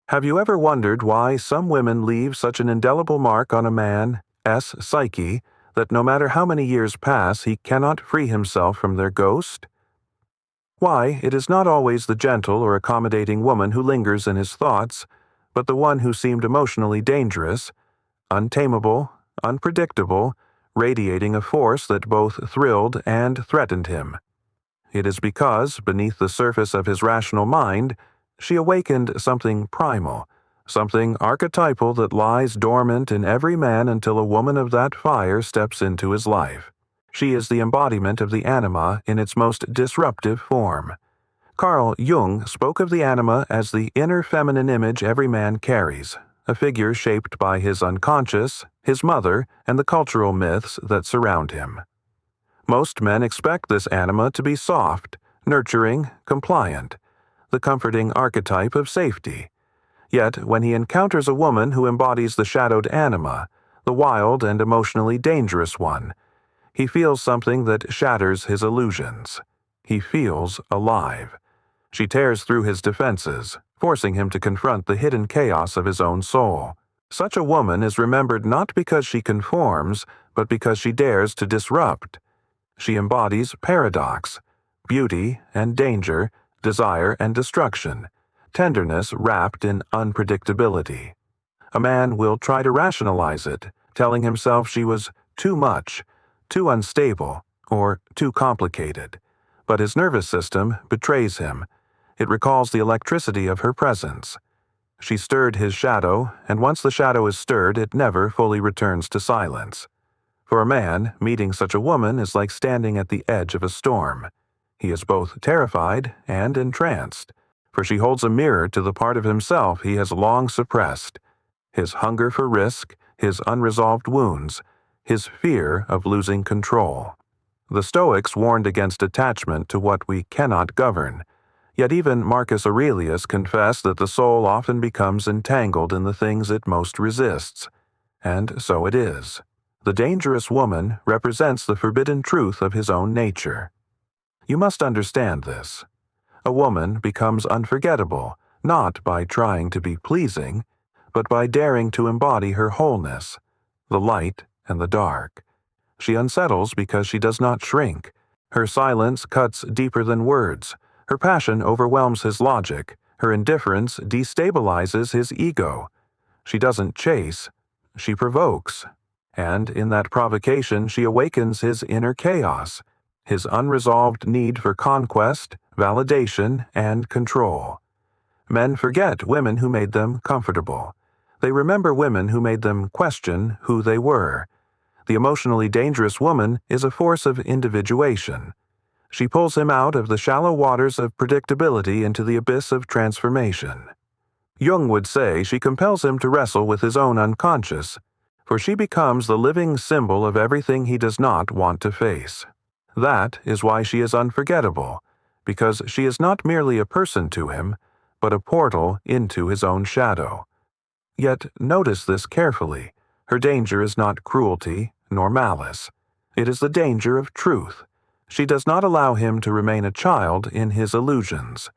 Have you ever wondered why some women leave such an indelible mark on a man's psyche that no matter how many years pass, he cannot free himself from their ghost? Why, it is not always the gentle or accommodating woman who lingers in his thoughts, but the one who seemed emotionally dangerous, untamable, unpredictable, radiating a force that both thrilled and threatened him. It is because, beneath the surface of his rational mind, she awakened something primal, something archetypal that lies dormant in every man until a woman of that fire steps into his life. She is the embodiment of the anima in its most disruptive form. Carl Jung spoke of the anima as the inner feminine image every man carries, a figure shaped by his unconscious, his mother, and the cultural myths that surround him. Most men expect this anima to be soft, nurturing, compliant, the comforting archetype of safety. Yet, when he encounters a woman who embodies the shadowed anima, the wild and emotionally dangerous one, he feels something that shatters his illusions. He feels alive. She tears through his defenses, forcing him to confront the hidden chaos of his own soul. Such a woman is remembered not because she conforms, but because she dares to disrupt. She embodies paradox, beauty and danger, desire and destruction, tenderness wrapped in unpredictability. A man will try to rationalize it, telling himself she was too much, too unstable, or too complicated. But his nervous system betrays him. It recalls the electricity of her presence. She stirred his shadow, and once the shadow is stirred, it never fully returns to silence. For a man, meeting such a woman is like standing at the edge of a storm. He is both terrified and entranced, for she holds a mirror to the part of himself he has long suppressed: his hunger for risk, his unresolved wounds, his fear of losing control. The Stoics warned against attachment to what we cannot govern, yet even Marcus Aurelius confessed that the soul often becomes entangled in the things it most resists. And so it is. The dangerous woman represents the forbidden truth of his own nature. You must understand this. A woman becomes unforgettable, not by trying to be pleasing, but by daring to embody her wholeness, the light and the dark. She unsettles because she does not shrink. Her silence cuts deeper than words. Her passion overwhelms his logic. Her indifference destabilizes his ego. She doesn't chase, she provokes. And in that provocation she awakens his inner chaos, his unresolved need for conquest, validation, and control. Men forget women who made them comfortable. They remember women who made them question who they were. The emotionally dangerous woman is a force of individuation. She pulls him out of the shallow waters of predictability into the abyss of transformation. Jung would say she compels him to wrestle with his own unconscious, for she becomes the living symbol of everything he does not want to face. That is why she is unforgettable, because she is not merely a person to him, but a portal into his own shadow. Yet notice this carefully. Her danger is not cruelty nor malice. It is the danger of truth. She does not allow him to remain a child in his illusions.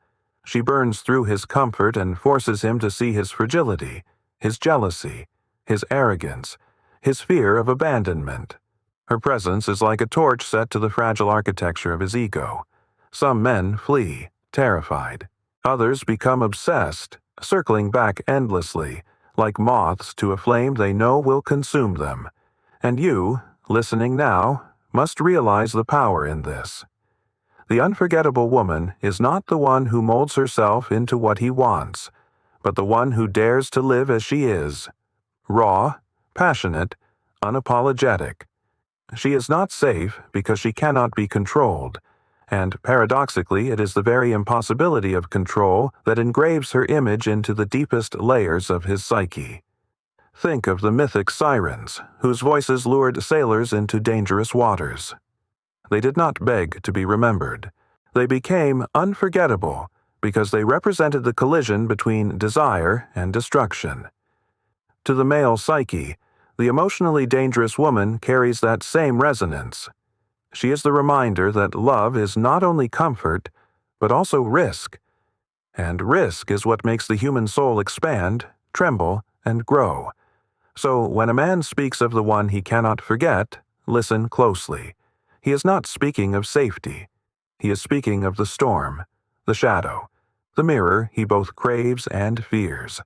She burns through his comfort and forces him to see his fragility, his jealousy, his arrogance, his fear of abandonment. Her presence is like a torch set to the fragile architecture of his ego. Some men flee, terrified. Others become obsessed, circling back endlessly, like moths to a flame they know will consume them. And you, listening now, must realize the power in this. The unforgettable woman is not the one who molds herself into what he wants, but the one who dares to live as she is, raw, passionate, unapologetic. She is not safe because she cannot be controlled, and paradoxically it is the very impossibility of control that engraves her image into the deepest layers of his psyche. Think of the mythic sirens, whose voices lured sailors into dangerous waters. They did not beg to be remembered. They became unforgettable because they represented the collision between desire and destruction. To the male psyche, the emotionally dangerous woman carries that same resonance. She is the reminder that love is not only comfort, but also risk. And risk is what makes the human soul expand, tremble, and grow. So when a man speaks of the one he cannot forget, listen closely. He is not speaking of safety. He is speaking of the storm, the shadow, the mirror he both craves and fears.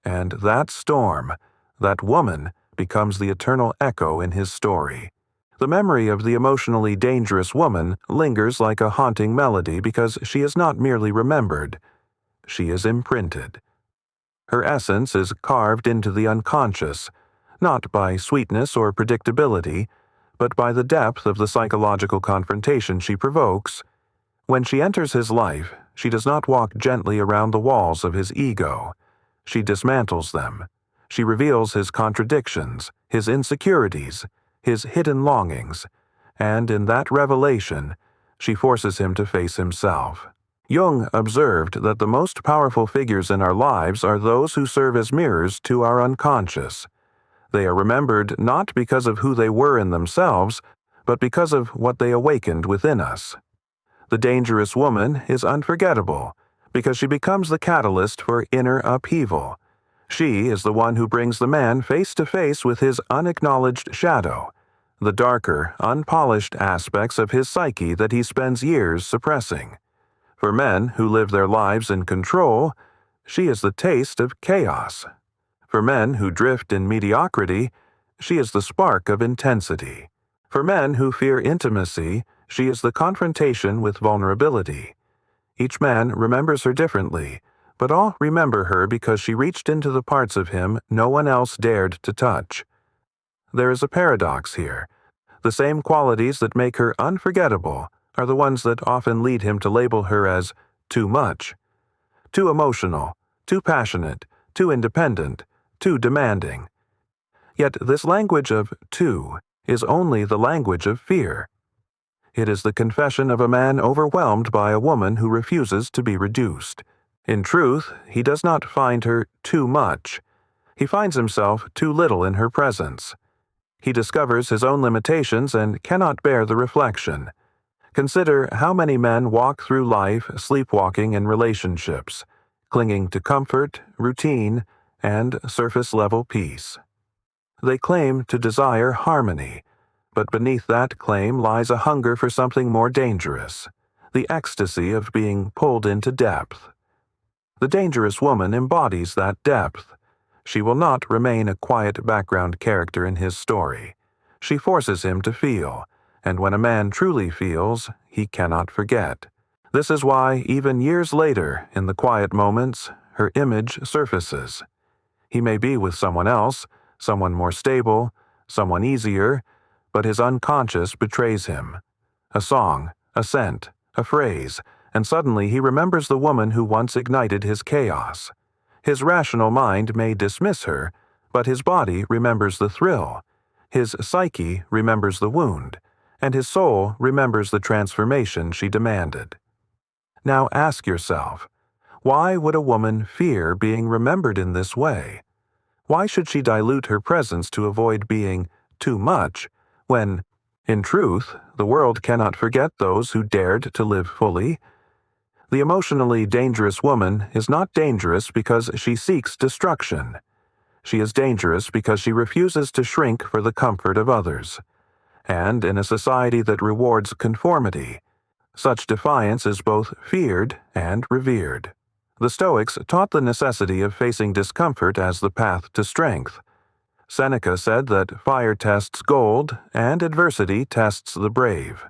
And that storm, that woman, becomes the eternal echo in his story. The memory of the emotionally dangerous woman lingers like a haunting melody because she is not merely remembered. She is imprinted. Her essence is carved into the unconscious, not by sweetness or predictability, but by the depth of the psychological confrontation she provokes. When she enters his life, she does not walk gently around the walls of his ego. She dismantles them. She reveals his contradictions, his insecurities, his hidden longings, and in that revelation, she forces him to face himself. Jung observed that the most powerful figures in our lives are those who serve as mirrors to our unconscious. They are remembered not because of who they were in themselves, but because of what they awakened within us. The dangerous woman is unforgettable because she becomes the catalyst for inner upheaval. She is the one who brings the man face to face with his unacknowledged shadow, the darker, unpolished aspects of his psyche that he spends years suppressing. For men who live their lives in control, she is the taste of chaos. For men who drift in mediocrity, she is the spark of intensity. For men who fear intimacy, she is the confrontation with vulnerability. Each man remembers her differently, but all remember her because she reached into the parts of him no one else dared to touch. There is a paradox here. The same qualities that make her unforgettable are the ones that often lead him to label her as too much. Too emotional, too passionate, too independent, too demanding. Yet this language of too is only the language of fear. It is the confession of a man overwhelmed by a woman who refuses to be reduced. In truth, he does not find her too much. He finds himself too little in her presence. He discovers his own limitations and cannot bear the reflection. Consider how many men walk through life sleepwalking in relationships, clinging to comfort, routine, and surface-level peace. They claim to desire harmony, but beneath that claim lies a hunger for something more dangerous, the ecstasy of being pulled into depth. The dangerous woman embodies that depth. She will not remain a quiet background character in his story. She forces him to feel, and when a man truly feels, he cannot forget. This is why, even years later, in the quiet moments, her image surfaces. He may be with someone else, someone more stable, someone easier, but his unconscious betrays him. A song, a scent, a phrase, and suddenly he remembers the woman who once ignited his chaos. His rational mind may dismiss her, but his body remembers the thrill. His psyche remembers the wound, and his soul remembers the transformation she demanded. Now ask yourself, why would a woman fear being remembered in this way? Why should she dilute her presence to avoid being too much, when, in truth, the world cannot forget those who dared to live fully? The emotionally dangerous woman is not dangerous because she seeks destruction. She is dangerous because she refuses to shrink for the comfort of others. And in a society that rewards conformity, such defiance is both feared and revered. The Stoics taught the necessity of facing discomfort as the path to strength. Seneca said that fire tests gold and adversity tests the brave.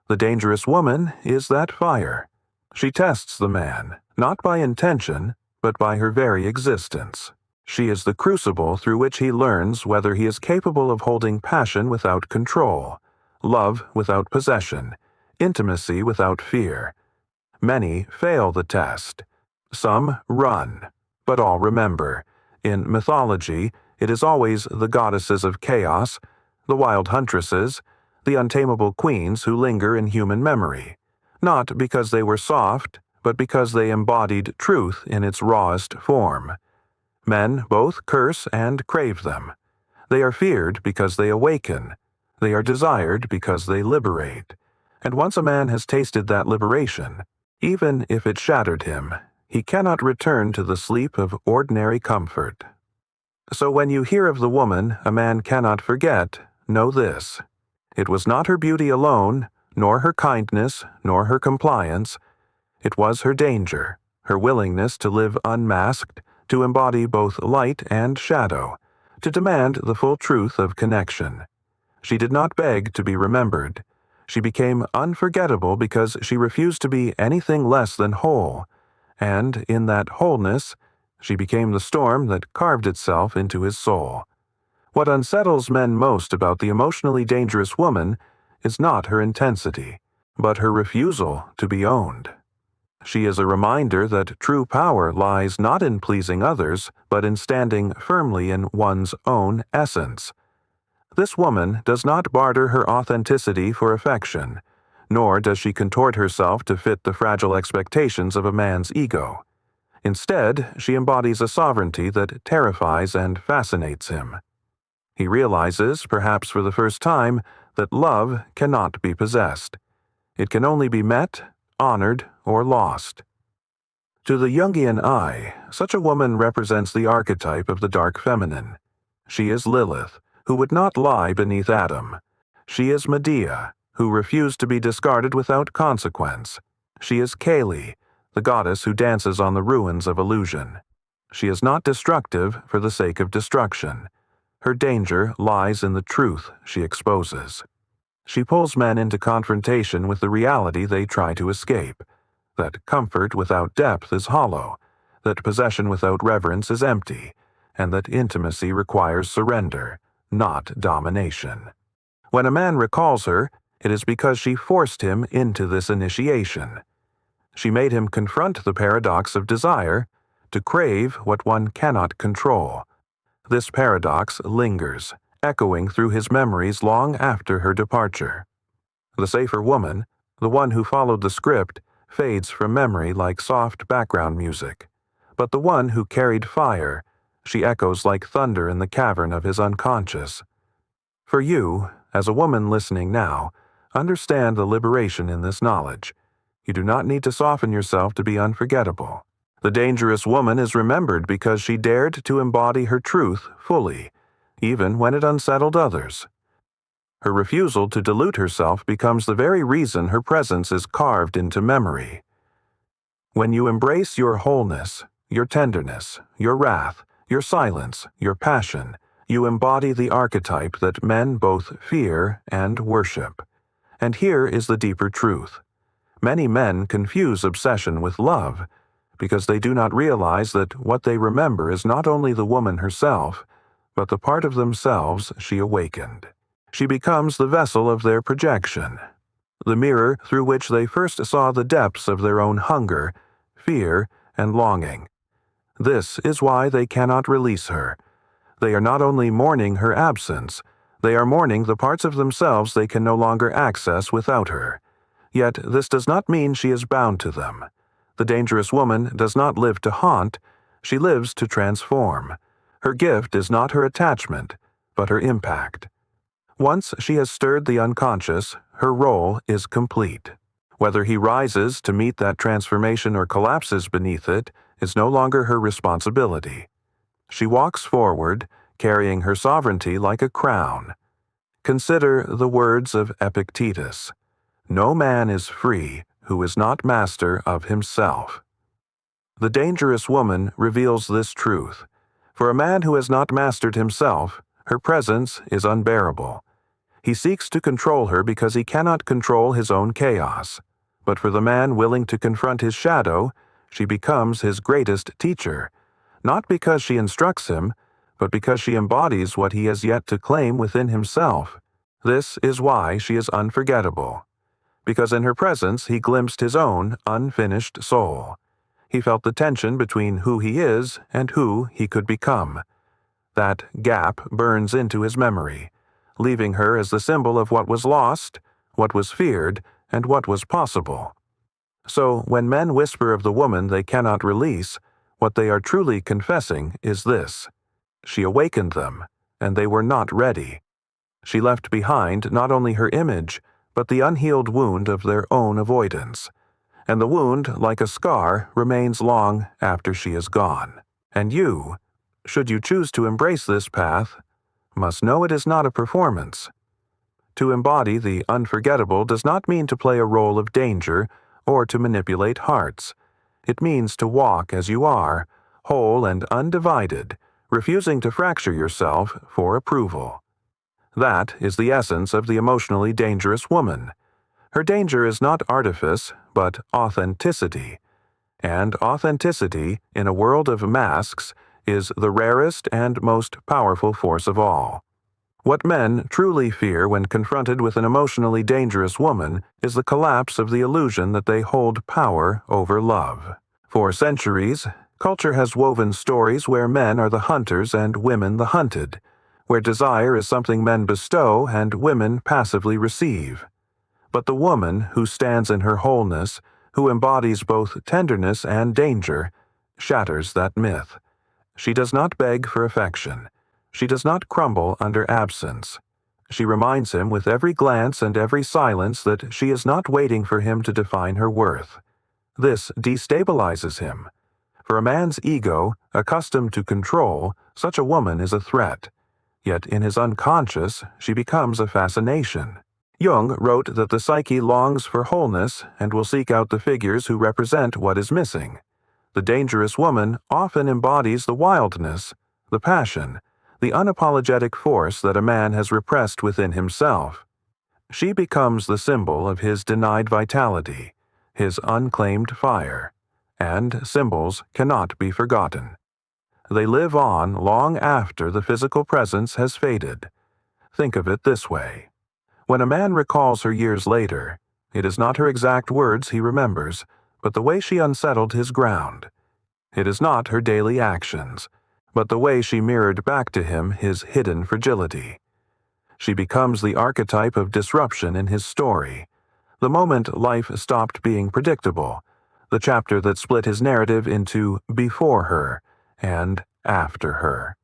The dangerous woman is that fire. She tests the man, not by intention, but by her very existence. She is the crucible through which he learns whether he is capable of holding passion without control, love without possession, intimacy without fear. Many fail the test. Some run, but all remember. In mythology, it is always the goddesses of chaos, the wild huntresses, the untamable queens who linger in human memory, not because they were soft, but because they embodied truth in its rawest form. Men both curse and crave them. They are feared because they awaken. They are desired because they liberate. And once a man has tasted that liberation, even if it shattered him, He cannot return to the sleep of ordinary comfort. So when you hear of the woman a man cannot forget, know this. It was not her beauty alone, nor her kindness, nor her compliance. It was her danger, her willingness to live unmasked, to embody both light and shadow, to demand the full truth of connection. She did not beg to be remembered. She became unforgettable because she refused to be anything less than whole, and in that wholeness, she became the storm that carved itself into his soul. What unsettles men most about the emotionally dangerous woman is not her intensity, but her refusal to be owned. She is a reminder that true power lies not in pleasing others, but in standing firmly in one's own essence. This woman does not barter her authenticity for affection, nor does she contort herself to fit the fragile expectations of a man's ego. Instead, she embodies a sovereignty that terrifies and fascinates him. He realizes, perhaps for the first time, that love cannot be possessed. It can only be met, honored, or lost. To the Jungian eye, such a woman represents the archetype of the dark feminine. She is Lilith, who would not lie beneath Adam. She is Medea, who refused to be discarded without consequence. She is Kali, the goddess who dances on the ruins of illusion. She is not destructive for the sake of destruction. Her danger lies in the truth she exposes. She pulls men into confrontation with the reality they try to escape, that comfort without depth is hollow, that possession without reverence is empty, and that intimacy requires surrender, not domination. When a man recalls her, it is because she forced him into this initiation. She made him confront the paradox of desire, to crave what one cannot control. This paradox lingers, echoing through his memories long after her departure. The safer woman, the one who followed the script, fades from memory like soft background music. But the one who carried fire, she echoes like thunder in the cavern of his unconscious. For you, as a woman listening now, understand the liberation in this knowledge. You do not need to soften yourself to be unforgettable. The dangerous woman is remembered because she dared to embody her truth fully, even when it unsettled others. Her refusal to dilute herself becomes the very reason her presence is carved into memory. When you embrace your wholeness, your tenderness, your wrath, your silence, your passion, you embody the archetype that men both fear and worship. And here is the deeper truth. Many men confuse obsession with love, because they do not realize that what they remember is not only the woman herself, but the part of themselves she awakened. She becomes the vessel of their projection, the mirror through which they first saw the depths of their own hunger, fear, and longing. This is why they cannot release her. They are not only mourning her absence, they are mourning the parts of themselves they can no longer access without her. Yet this does not mean she is bound to them. The dangerous woman does not live to haunt, she lives to transform. Her gift is not her attachment, but her impact. Once she has stirred the unconscious, her role is complete. Whether he rises to meet that transformation or collapses beneath it is no longer her responsibility. She walks forward, carrying her sovereignty like a crown. Consider the words of Epictetus. No man is free who is not master of himself. The dangerous woman reveals this truth. For a man who has not mastered himself, her presence is unbearable. He seeks to control her because he cannot control his own chaos. But for the man willing to confront his shadow, she becomes his greatest teacher, not because she instructs him, but because she embodies what he has yet to claim within himself. This is why she is unforgettable. Because in her presence he glimpsed his own unfinished soul. He felt the tension between who he is and who he could become. That gap burns into his memory, leaving her as the symbol of what was lost, what was feared, and what was possible. So when men whisper of the woman they cannot release, what they are truly confessing is this: she awakened them, and they were not ready. She left behind not only her image, but the unhealed wound of their own avoidance. and the wound, like a scar, remains long after she is gone. And you, should you choose to embrace this path, must know it is not a performance. To embody the unforgettable does not mean to play a role of danger or to manipulate hearts. It means to walk as you are, whole and undivided, refusing to fracture yourself for approval. That is the essence of the emotionally dangerous woman. Her danger is not artifice, but authenticity. And authenticity, in a world of masks, is the rarest and most powerful force of all. What men truly fear when confronted with an emotionally dangerous woman is the collapse of the illusion that they hold power over love. For centuries, culture has woven stories where men are the hunters and women the hunted, where desire is something men bestow and women passively receive. But the woman who stands in her wholeness, who embodies both tenderness and danger, shatters that myth. She does not beg for affection. She does not crumble under absence. She reminds him with every glance and every silence that she is not waiting for him to define her worth. This destabilizes him. For a man's ego, accustomed to control, such a woman is a threat. Yet in his unconscious, she becomes a fascination. Jung wrote that the psyche longs for wholeness and will seek out the figures who represent what is missing. The dangerous woman often embodies the wildness, the passion, the unapologetic force that a man has repressed within himself. She becomes the symbol of his denied vitality, his unclaimed fire, and symbols cannot be forgotten. They live on long after the physical presence has faded. Think of it this way. When a man recalls her years later, it is not her exact words he remembers, but the way she unsettled his ground. It is not her daily actions, but the way she mirrored back to him his hidden fragility. She becomes the archetype of disruption in his story, the moment life stopped being predictable, the chapter that split his narrative into before her and after her.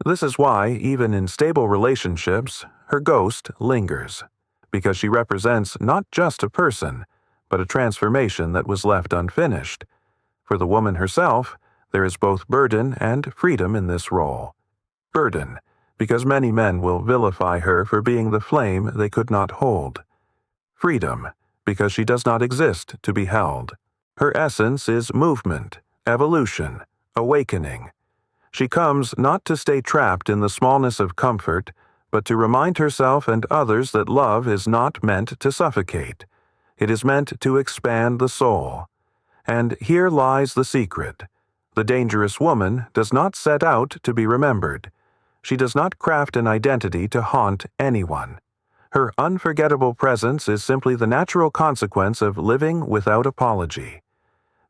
This is why, even in stable relationships, her ghost lingers, because she represents not just a person, but a transformation that was left unfinished. For the woman herself, there is both burden and freedom in this role. Burden, because many men will vilify her for being the flame they could not hold. Freedom, because she does not exist to be held. Her essence is movement, evolution, awakening. She comes not to stay trapped in the smallness of comfort, but to remind herself and others that love is not meant to suffocate. It is meant to expand the soul. And here lies the secret. The dangerous woman does not set out to be remembered. She does not craft an identity to haunt anyone. Her unforgettable presence is simply the natural consequence of living without apology.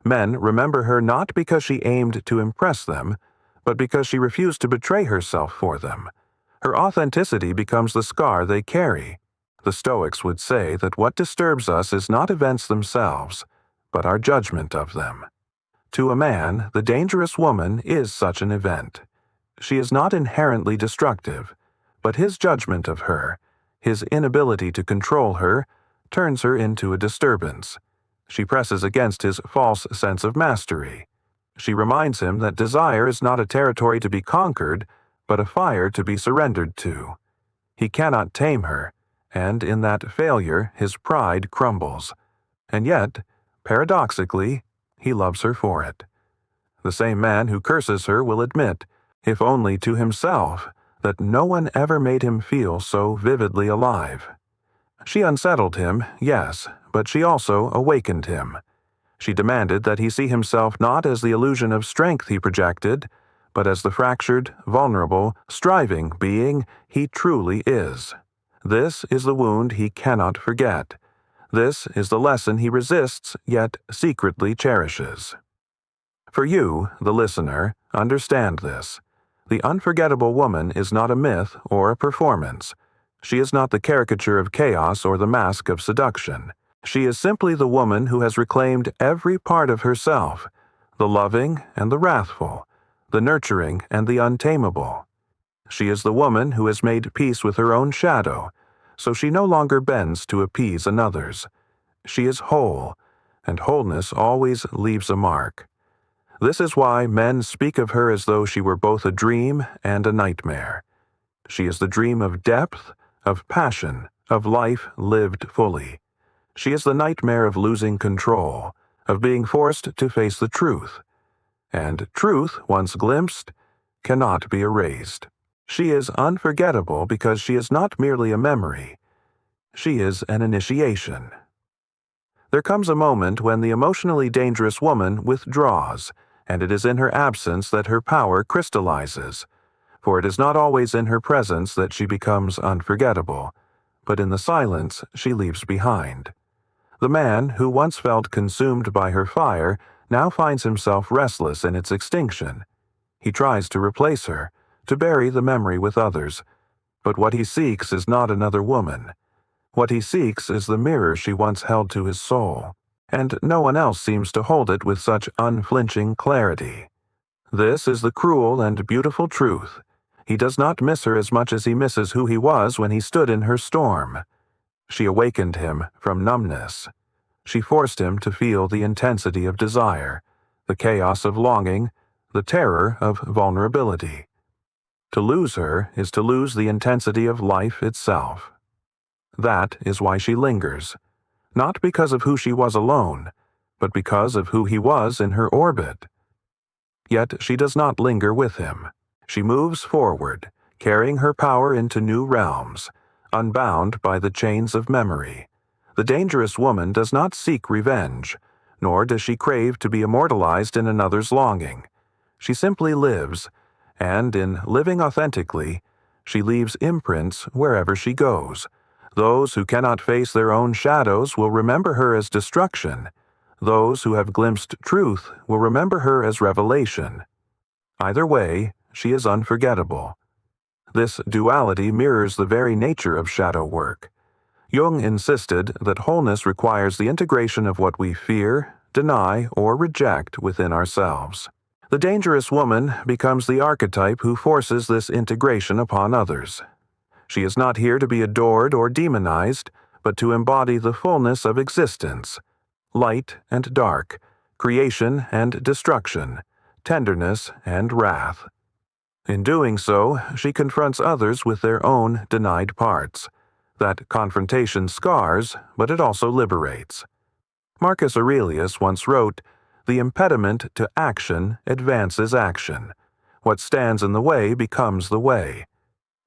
Men remember her not because she aimed to impress them, but because she refused to betray herself for them. Her authenticity becomes the scar they carry. The Stoics would say that what disturbs us is not events themselves, but our judgment of them. To a man, the dangerous woman is such an event. She is not inherently destructive, but his judgment of her, his inability to control her, turns her into a disturbance. She presses against his false sense of mastery. She reminds him that desire is not a territory to be conquered, but a fire to be surrendered to. He cannot tame her, and in that failure his pride crumbles. And yet, paradoxically, he loves her for it. The same man who curses her will admit, if only to himself, that no one ever made him feel so vividly alive. She unsettled him, yes, but she also awakened him. She demanded that he see himself not as the illusion of strength he projected, but as the fractured, vulnerable, striving being he truly is. This is the wound he cannot forget. This is the lesson he resists, yet secretly cherishes. For you, the listener, understand this. The unforgettable woman is not a myth or a performance. She is not the caricature of chaos or the mask of seduction. She is simply the woman who has reclaimed every part of herself, the loving and the wrathful, the nurturing and the untamable. She is the woman who has made peace with her own shadow, so she no longer bends to appease another's. She is whole, and wholeness always leaves a mark. This is why men speak of her as though she were both a dream and a nightmare. She is the dream of depth, of passion, of life lived fully. She is the nightmare of losing control, of being forced to face the truth. And truth, once glimpsed, cannot be erased. She is unforgettable because she is not merely a memory. She is an initiation. There comes a moment when the emotionally dangerous woman withdraws, and it is in her absence that her power crystallizes. For it is not always in her presence that she becomes unforgettable, but in the silence she leaves behind. The man who once felt consumed by her fire now finds himself restless in its extinction. He tries to replace her, to bury the memory with others, but what he seeks is not another woman. What he seeks is the mirror she once held to his soul, and no one else seems to hold it with such unflinching clarity. This is the cruel and beautiful truth. He does not miss her as much as he misses who he was when he stood in her storm. She awakened him from numbness. She forced him to feel the intensity of desire, the chaos of longing, the terror of vulnerability. To lose her is to lose the intensity of life itself. That is why she lingers, not because of who she was alone, but because of who he was in her orbit. Yet she does not linger with him. She moves forward, carrying her power into new realms, unbound by the chains of memory. The dangerous woman does not seek revenge, nor does she crave to be immortalized in another's longing. She simply lives, and in living authentically, she leaves imprints wherever she goes. Those who cannot face their own shadows will remember her as destruction. Those who have glimpsed truth will remember her as revelation. Either way, she is unforgettable. This duality mirrors the very nature of shadow work. Jung insisted that wholeness requires the integration of what we fear, deny, or reject within ourselves. The dangerous woman becomes the archetype who forces this integration upon others. She is not here to be adored or demonized, but to embody the fullness of existence, light and dark, creation and destruction, tenderness and wrath. In doing so, she confronts others with their own denied parts. That confrontation scars, but it also liberates. Marcus Aurelius once wrote, "The impediment to action advances action. What stands in the way becomes the way."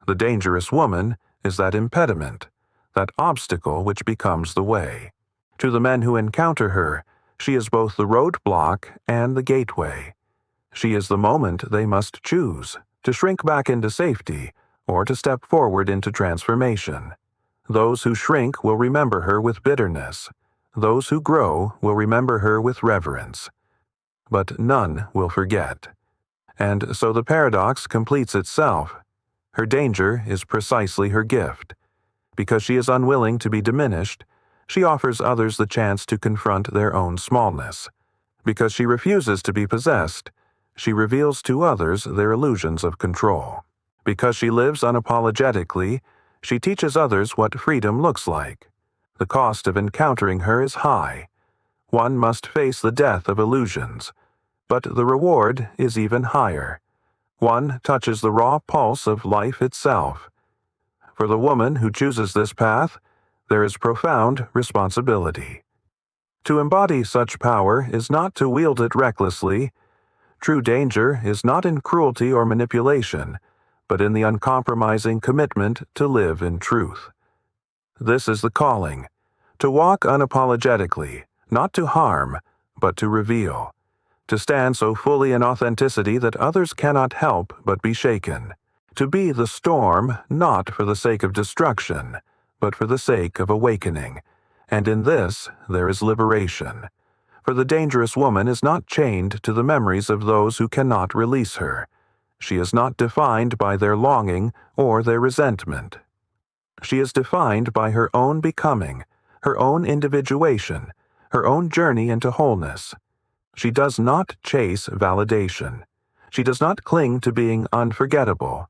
The dangerous woman is that impediment, that obstacle which becomes the way. To the men who encounter her, she is both the roadblock and the gateway. She is the moment they must choose, to shrink back into safety, or to step forward into transformation. Those who shrink will remember her with bitterness. Those who grow will remember her with reverence. But none will forget. And so the paradox completes itself. Her danger is precisely her gift. Because she is unwilling to be diminished, she offers others the chance to confront their own smallness. Because she refuses to be possessed, she reveals to others their illusions of control. Because she lives unapologetically, she teaches others what freedom looks like. The cost of encountering her is high. One must face the death of illusions. But the reward is even higher. One touches the raw pulse of life itself. For the woman who chooses this path, there is profound responsibility. To embody such power is not to wield it recklessly. True danger is not in cruelty or manipulation, but in the uncompromising commitment to live in truth. This is the calling, to walk unapologetically, not to harm, but to reveal, to stand so fully in authenticity that others cannot help but be shaken, to be the storm not for the sake of destruction, but for the sake of awakening, and in this there is liberation. For the dangerous woman is not chained to the memories of those who cannot release her. She is not defined by their longing or their resentment. She is defined by her own becoming, her own individuation, her own journey into wholeness. She does not chase validation. She does not cling to being unforgettable.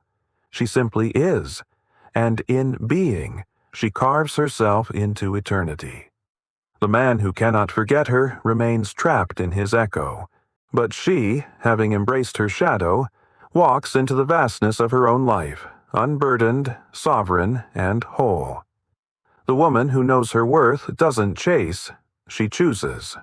She simply is, and in being, she carves herself into eternity. The man who cannot forget her remains trapped in his echo. But she, having embraced her shadow, walks into the vastness of her own life, unburdened, sovereign, and whole. The woman who knows her worth doesn't chase, she chooses.